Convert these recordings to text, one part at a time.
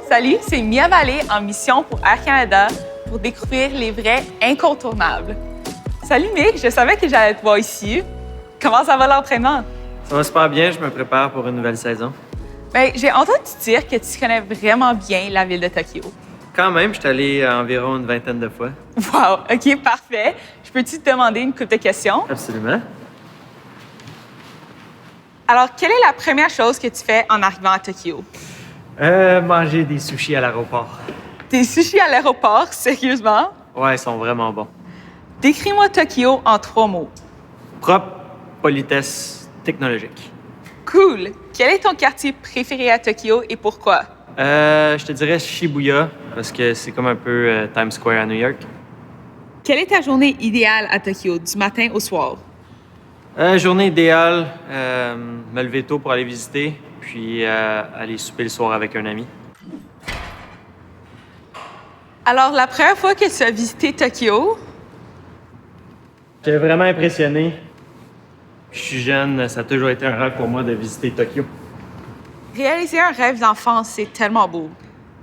Salut, c'est Mia Vallée en mission pour Air Canada pour découvrir les vrais incontournables. Salut Mick, je savais que j'allais te voir ici. Comment ça va l'entraînement? Ça va super bien, je me prépare pour une nouvelle saison. Bien, j'ai entendu dire que tu connais vraiment bien la ville de Tokyo. Quand même, je suis allé environ une vingtaine de fois. Wow, OK, parfait. Je peux-tu te demander une couple de questions? Absolument. Alors, quelle est la première chose que tu fais en arrivant à Tokyo? Manger des sushis à l'aéroport. Des sushis à l'aéroport, sérieusement? Ouais, ils sont vraiment bons. Décris-moi Tokyo en 3 mots. Propre, politesse, technologique. Cool. Quel est ton quartier préféré à Tokyo et pourquoi? Je te dirais Shibuya, parce que c'est comme un peu Times Square à New York. Quelle est ta journée idéale à Tokyo, du matin au soir? Journée idéale, me lever tôt pour aller visiter, puis aller souper le soir avec un ami. Alors, la première fois que tu as visité Tokyo, J'étais vraiment impressionné. Je suis jeune, ça a toujours été un rêve pour moi de visiter Tokyo. réaliser un rêve d'enfance, c'est tellement beau.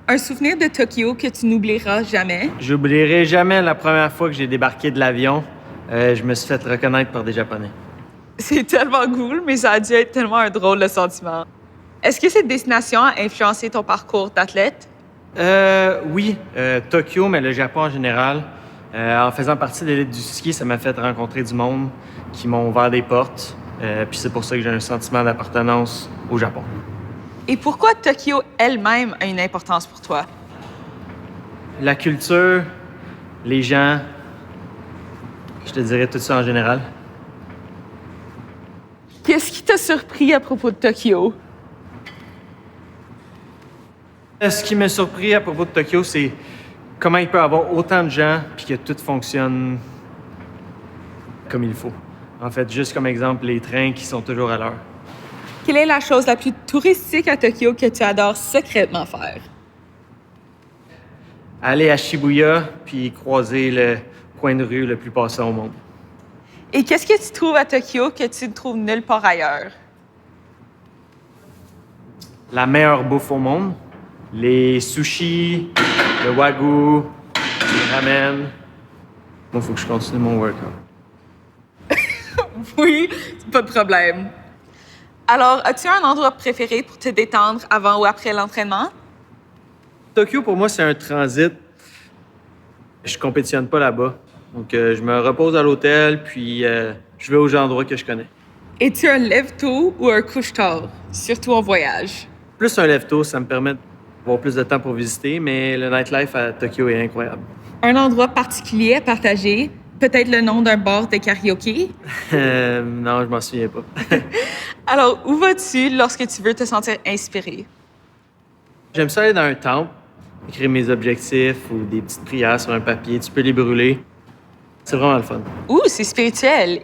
Un souvenir de Tokyo que tu n'oublieras jamais. J'oublierai jamais la première fois que j'ai débarqué de l'avion. Je me suis fait reconnaître par des Japonais. C'est tellement cool, mais ça a dû être tellement un drôle de sentiment. Est-ce que cette destination a influencé ton parcours d'athlète? Oui, Tokyo, mais le Japon en général. En faisant partie de l'élite du ski, ça m'a fait rencontrer du monde qui m'ont ouvert des portes. Puis c'est pour ça que j'ai un sentiment d'appartenance au Japon. Et pourquoi Tokyo elle-même a une importance pour toi? La culture, les gens, je te dirais tout ça en général. Qu'est-ce qui t'a surpris à propos de Tokyo? Ce qui m'a surpris à propos de Tokyo, c'est comment il peut y avoir autant de gens puis que tout fonctionne comme il faut. En fait, juste comme exemple, les trains qui sont toujours à l'heure. Quelle est la chose la plus touristique à Tokyo que tu adores secrètement faire? Aller à Shibuya puis croiser le coin de rue le plus passant au monde. Et qu'est-ce que tu trouves à Tokyo que tu ne trouves nulle part ailleurs? La meilleure bouffe au monde, les sushis, le wagyu, le ramen. Moi, il faut que je continue mon workout. Oui, pas de problème. Alors, as-tu un endroit préféré pour te détendre avant ou après l'entraînement? Tokyo, pour moi, c'est un transit. Je compétitionne pas là-bas. Donc, je me repose à l'hôtel, puis je vais aux endroits que je connais. Es-tu un lève-tôt ou un couche-tard, surtout en voyage? Plus un lève-tôt, ça me permet d'avoir plus de temps pour visiter, mais le nightlife à Tokyo est incroyable. Un endroit particulier à partager? Peut-être le nom d'un bar de karaoké? Non, je m'en souviens pas. Alors, où vas-tu lorsque tu veux te sentir inspiré? J'aime ça aller dans un temple, écrire mes objectifs ou des petites prières sur un papier. Tu peux les brûler. C'est vraiment le fun. Ouh, c'est spirituel!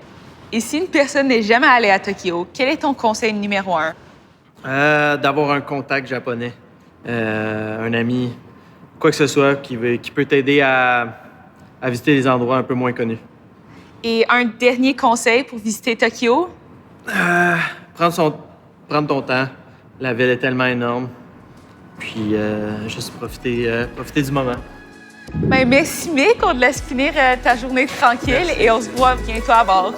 Et si une personne n'est jamais allée à Tokyo, quel est ton conseil numéro 1? D'avoir un contact japonais, un ami, quoi que ce soit qui peut t'aider à visiter des endroits un peu moins connus. Et un dernier conseil pour visiter Tokyo? Prendre ton temps. La ville est tellement énorme. Puis juste profiter du moment. Ben, merci Mick, on te laisse finir ta journée tranquille Merci. et on se voit bientôt à bord.